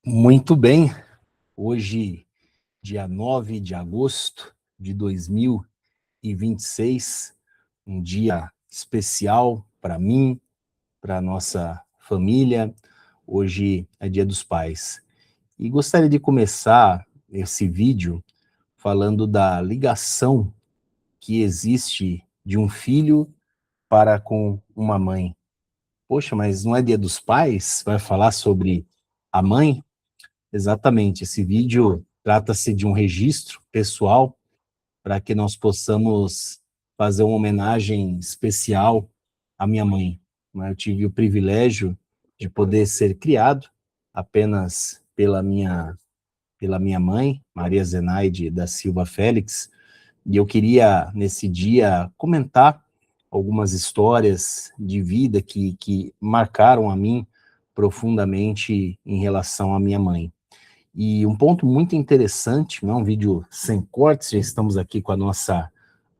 Muito bem, hoje, dia 9 de agosto de 2026, um dia especial para mim, para nossa família. Hoje é Dia dos Pais. E gostaria de começar esse vídeo falando da ligação que existe de um filho para com uma mãe. Poxa, mas não é Dia dos Pais? Vai falar sobre a mãe? Exatamente, esse vídeo trata-se de um registro pessoal para que nós possamos fazer uma homenagem especial à minha mãe. Eu tive o privilégio de poder ser criado apenas pela minha mãe, Maria Zenaide da Silva Félix, e eu queria, nesse dia, comentar algumas histórias de vida que marcaram a mim profundamente em relação à minha mãe. E um ponto muito interessante, não é um vídeo sem cortes, já estamos aqui com a nossa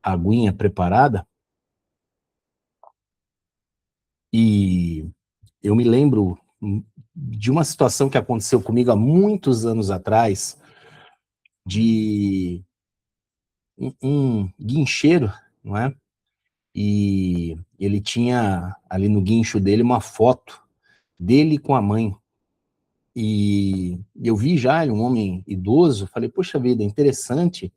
aguinha preparada, e eu me lembro de uma situação que aconteceu comigo há muitos anos atrás, de um guincheiro, não é? E ele tinha ali no guincho dele uma foto dele com a mãe. E eu vi já ele, um homem idoso, falei, poxa vida, interessante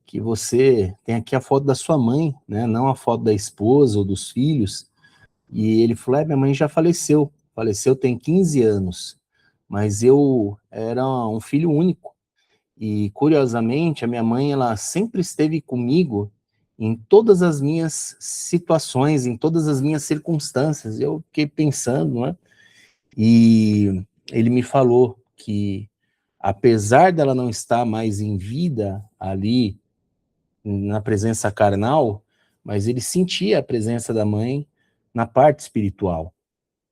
que você tem aqui a foto da sua mãe, né? Não a foto da esposa ou dos filhos. E ele falou, minha mãe já faleceu tem 15 anos, mas eu era um filho único. E, curiosamente, a minha mãe, ela sempre esteve comigo em todas as minhas situações, em todas as minhas circunstâncias. Eu fiquei pensando, não é? E ele me falou que, apesar dela não estar mais em vida ali, na presença carnal, mas ele sentia a presença da mãe na parte espiritual.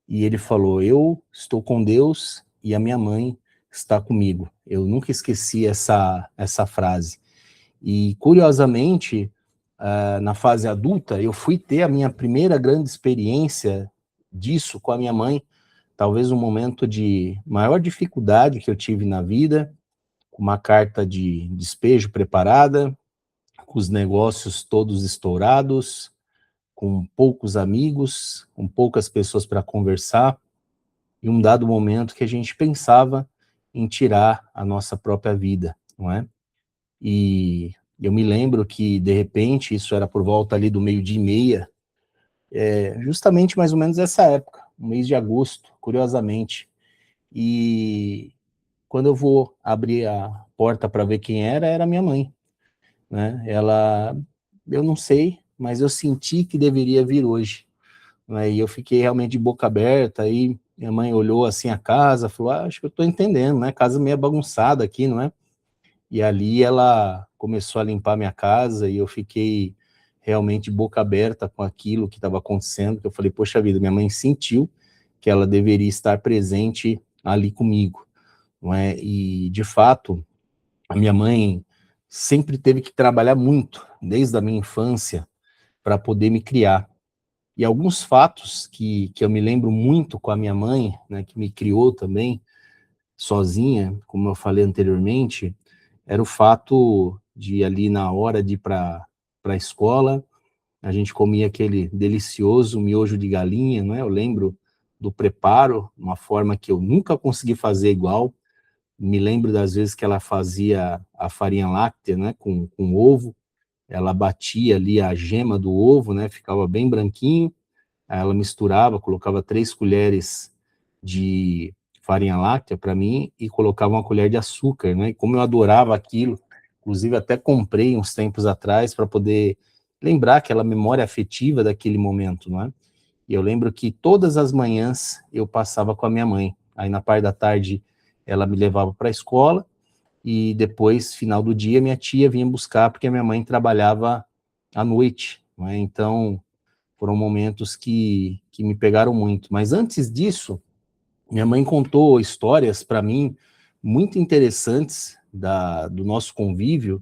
E ele falou, eu estou com Deus e a minha mãe está comigo. Eu nunca esqueci essa frase. E, curiosamente, na fase adulta, eu fui ter a minha primeira grande experiência disso com a minha mãe, talvez um momento de maior dificuldade que eu tive na vida, com uma carta de despejo preparada, com os negócios todos estourados, com poucos amigos, com poucas pessoas para conversar, e um dado momento que a gente pensava em tirar a nossa própria vida, não é? E eu me lembro que, de repente, isso era por volta ali do 12:30, justamente mais ou menos essa época, no mês de agosto, curiosamente. E quando eu vou abrir a porta para ver quem era minha mãe, né? Ela, eu não sei, mas eu senti que deveria vir hoje, né? E eu fiquei realmente de boca aberta, aí minha mãe olhou assim a casa, falou, acho que eu estou entendendo, né? Casa meio bagunçada aqui, não é? E ali ela começou a limpar minha casa e eu fiquei realmente de boca aberta com aquilo que estava acontecendo, que eu falei, poxa vida, minha mãe sentiu que ela deveria estar presente ali comigo, não é? E, de fato, a minha mãe sempre teve que trabalhar muito, desde a minha infância, para poder me criar. E alguns fatos que eu me lembro muito com a minha mãe, né, que me criou também, sozinha, como eu falei anteriormente, era o fato de ali na hora de ir para a escola, a gente comia aquele delicioso miojo de galinha, não é? Eu lembro do preparo, uma forma que eu nunca consegui fazer igual. Me lembro das vezes que ela fazia a farinha láctea, né, com ovo, ela batia ali a gema do ovo, né, ficava bem branquinho, aí ela misturava, colocava 3 colheres de farinha láctea para mim e colocava uma colher de açúcar, né? E como eu adorava aquilo, inclusive até comprei uns tempos atrás para poder lembrar aquela memória afetiva daquele momento, não é? E eu lembro que todas as manhãs eu passava com a minha mãe. Aí na parte da tarde ela me levava para a escola e depois, final do dia, minha tia vinha buscar porque a minha mãe trabalhava à noite, não é? Então foram momentos que me pegaram muito. Mas antes disso, minha mãe contou histórias para mim muito interessantes do nosso convívio,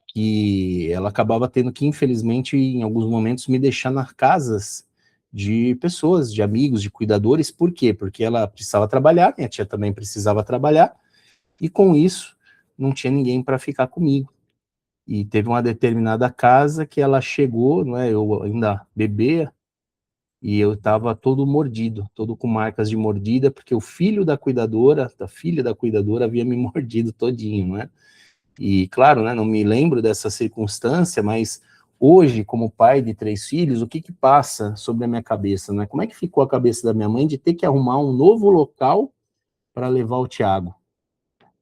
que ela acabava tendo que, infelizmente, em alguns momentos, me deixar nas casas de pessoas, de amigos, de cuidadores. Por quê? Porque ela precisava trabalhar, minha tia também precisava trabalhar, e com isso não tinha ninguém para ficar comigo. E teve uma determinada casa que ela chegou, não é, eu ainda bebê, e eu estava todo mordido, todo com marcas de mordida, porque o filho da cuidadora, da filha da cuidadora, havia me mordido todinho, né? E, claro, né, não me lembro dessa circunstância, mas hoje, como pai de 3 filhos, o que que passa sobre a minha cabeça, né? Como é que ficou a cabeça da minha mãe de ter que arrumar um novo local para levar o Tiago?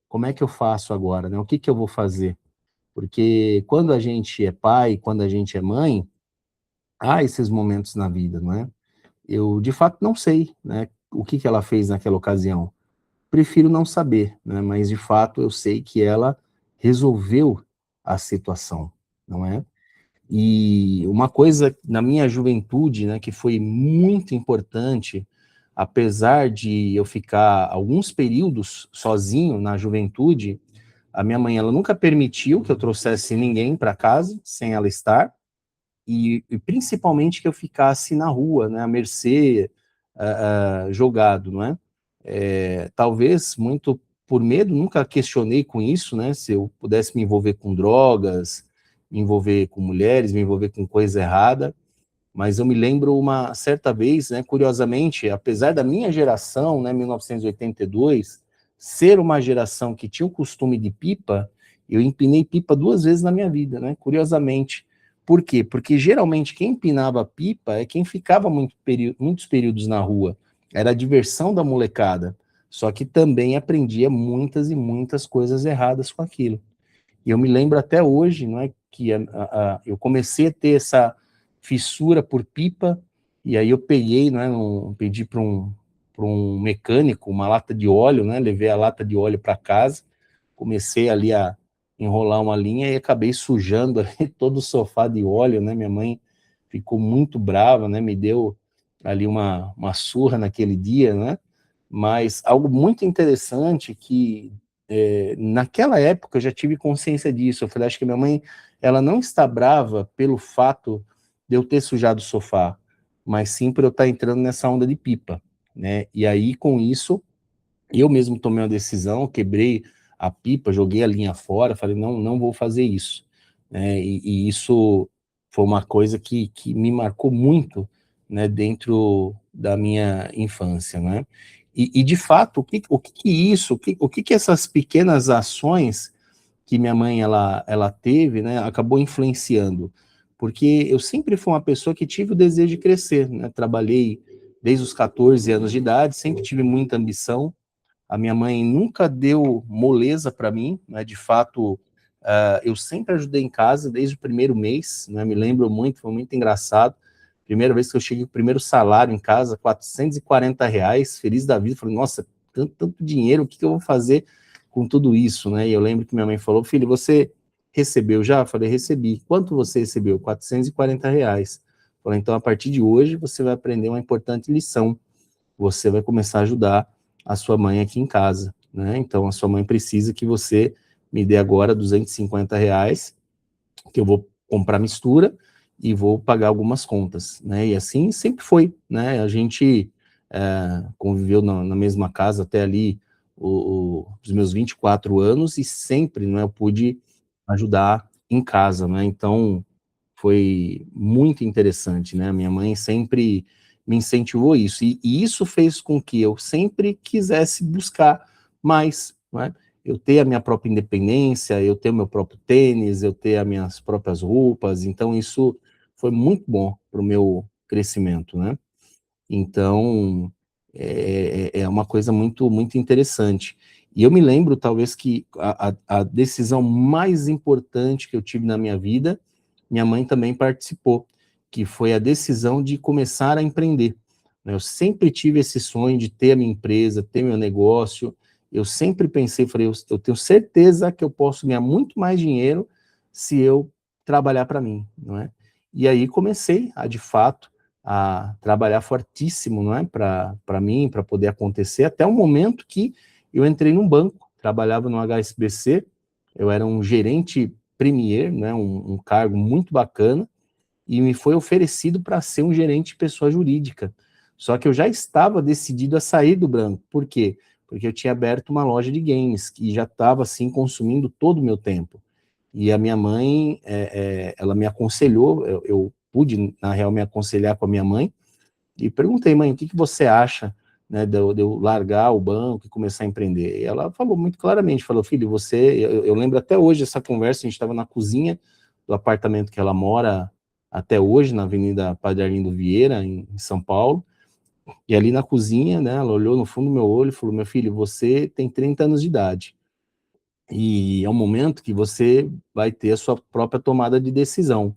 Como é que eu faço agora, né? O que que eu vou fazer? Porque quando a gente é pai, quando a gente é mãe, há esses momentos na vida, não é? Eu, de fato, não sei, né, o que que ela fez naquela ocasião. Prefiro não saber, né, mas, de fato, eu sei que ela resolveu a situação, não é? E uma coisa na minha juventude, né, que foi muito importante, apesar de eu ficar alguns períodos sozinho na juventude, a minha mãe, ela nunca permitiu que eu trouxesse ninguém para casa sem ela estar, e principalmente que eu ficasse na rua, né, à mercê, jogado, não é? Talvez muito por medo, nunca questionei com isso, né, se eu pudesse me envolver com drogas, me envolver com mulheres, me envolver com coisa errada, mas eu me lembro uma certa vez, né, curiosamente, apesar da minha geração, né, 1982, ser uma geração que tinha o costume de pipa, eu empinei pipa 2 vezes na minha vida, né, curiosamente. Por quê? Porque geralmente quem empinava pipa é quem ficava muitos períodos na rua, era a diversão da molecada, só que também aprendia muitas e muitas coisas erradas com aquilo. E eu me lembro até hoje, não é, que eu comecei a ter essa fissura por pipa, e aí eu peguei, não é, pedi para um mecânico uma lata de óleo, né, levei a lata de óleo para casa, comecei ali a enrolar uma linha e acabei sujando ali todo o sofá de óleo, né, minha mãe ficou muito brava, né, me deu ali uma surra naquele dia, né, mas algo muito interessante que naquela época eu já tive consciência disso. Eu falei, acho que minha mãe, ela não está brava pelo fato de eu ter sujado o sofá, mas sim por eu estar entrando nessa onda de pipa, né? E aí, com isso, eu mesmo tomei uma decisão, quebrei a pipa, joguei a linha fora, falei, não, não vou fazer isso, né? E isso foi uma coisa que me marcou muito, né, dentro da minha infância, né? E de fato, o que essas pequenas ações que minha mãe ela teve, né, acabou influenciando? Porque eu sempre fui uma pessoa que tive o desejo de crescer, né? Trabalhei desde os 14 anos de idade, sempre tive muita ambição. A minha mãe nunca deu moleza para mim, né? De fato, eu sempre ajudei em casa desde o primeiro mês, né? Me lembro muito, foi muito engraçado. Primeira vez que eu cheguei com o primeiro salário em casa, R$ 440, feliz da vida. Falei, nossa, tanto dinheiro, o que eu vou fazer com tudo isso, né? E eu lembro que minha mãe falou, filho, você recebeu já? Eu falei, recebi. Quanto você recebeu? R$ 440. Falei, então a partir de hoje você vai aprender uma importante lição. Você vai começar a ajudar a sua mãe aqui em casa, né? Então a sua mãe precisa que você me dê agora R$ 250, que eu vou comprar mistura e vou pagar algumas contas, né? E assim sempre foi, né? A gente conviveu na mesma casa até ali os meus 24 anos e sempre, né, eu pude ajudar em casa, né? Então foi muito interessante, né? Minha mãe sempre me incentivou isso, e isso fez com que eu sempre quisesse buscar mais, né? Eu ter a minha própria independência, eu ter o meu próprio tênis, eu ter as minhas próprias roupas, então isso foi muito bom para o meu crescimento, né? Então, é uma coisa muito, muito interessante. E eu me lembro, talvez, que a decisão mais importante que eu tive na minha vida, minha mãe também participou, que foi a decisão de começar a empreender, né? Eu sempre tive esse sonho de ter a minha empresa, ter meu negócio. Eu sempre pensei, falei, eu tenho certeza que eu posso ganhar muito mais dinheiro se eu trabalhar para mim, não é? E aí comecei a, de fato, a trabalhar fortíssimo, não é, para mim, para poder acontecer, até o momento que eu entrei num banco, trabalhava no HSBC, eu era um gerente premier, né, um cargo muito bacana, e me foi oferecido para ser um gerente de pessoa jurídica. Só que eu já estava decidido a sair do banco. Por quê? Porque eu tinha aberto uma loja de games, que já estava, assim, consumindo todo o meu tempo. E a minha mãe, ela me aconselhou, eu pude, na real, me aconselhar com a minha mãe, e perguntei, mãe, o que você acha, né, de eu largar o banco e começar a empreender? E ela falou muito claramente, falou, filho, eu lembro até hoje essa conversa, a gente estava na cozinha do apartamento que ela mora até hoje, na Avenida Padre Arlindo Vieira, em São Paulo, e ali na cozinha, né, ela olhou no fundo do meu olho e falou, meu filho, você tem 30 anos de idade, e é um momento que você vai ter a sua própria tomada de decisão.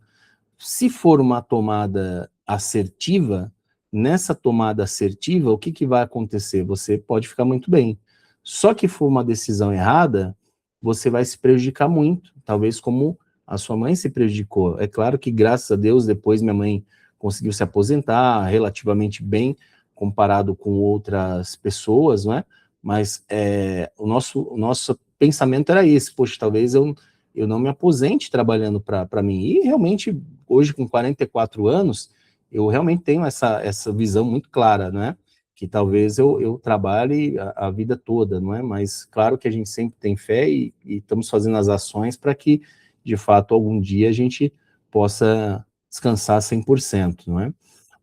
Se for uma tomada assertiva, nessa tomada assertiva, o que vai acontecer? Você pode ficar muito bem. Só que for uma decisão errada, você vai se prejudicar muito, talvez como a sua mãe se prejudicou. É claro que, graças a Deus, depois minha mãe conseguiu se aposentar relativamente bem, comparado com outras pessoas, não é? Mas o nosso pensamento era esse, poxa, talvez eu não me aposente trabalhando para mim. E realmente, hoje com 44 anos, eu realmente tenho essa visão muito clara, né? Que talvez eu trabalhe a vida toda, não é? Mas claro que a gente sempre tem fé e estamos fazendo as ações para que, de fato, algum dia a gente possa descansar 100%, não é?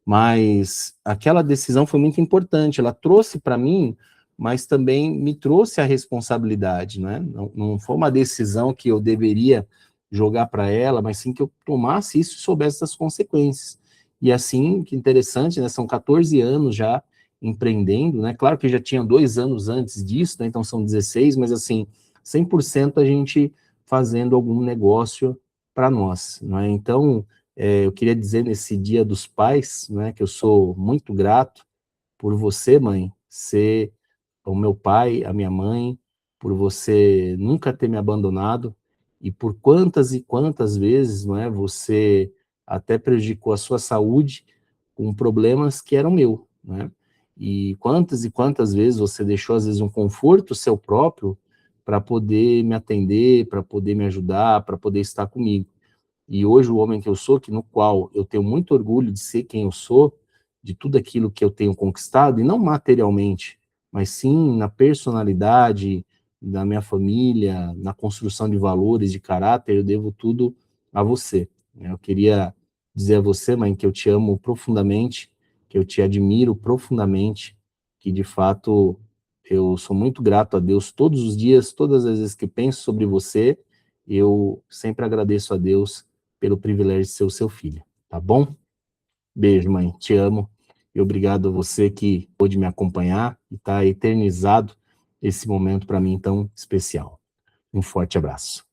Mas aquela decisão foi muito importante, ela trouxe para mim, mas também me trouxe a responsabilidade, né? Não foi uma decisão que eu deveria jogar para ela, mas sim que eu tomasse isso e soubesse das consequências. E assim, que interessante, né? São 14 anos já empreendendo, né? Claro que já tinha 2 anos antes disso, né? Então são 16, mas assim, 100% a gente fazendo algum negócio para nós, não é? Então, eu queria dizer nesse Dia dos Pais, né, que eu sou muito grato por você, mãe, ser o meu pai, a minha mãe, por você nunca ter me abandonado e por quantas e quantas vezes, não é, você até prejudicou a sua saúde com problemas que eram meu, né? E quantas vezes você deixou às vezes um conforto seu próprio para poder me atender, para poder me ajudar, para poder estar comigo. E hoje o homem que eu sou, que no qual eu tenho muito orgulho de ser quem eu sou, de tudo aquilo que eu tenho conquistado, e não materialmente, mas sim na personalidade da minha família, na construção de valores, de caráter, eu devo tudo a você. Eu queria dizer a você, mãe, que eu te amo profundamente, que eu te admiro profundamente, que de fato eu sou muito grato a Deus todos os dias, todas as vezes que penso sobre você, eu sempre agradeço a Deus pelo privilégio de ser o seu filho, tá bom? Beijo, mãe, te amo, e obrigado a você que pôde me acompanhar e tá eternizado esse momento para mim tão especial. Um forte abraço.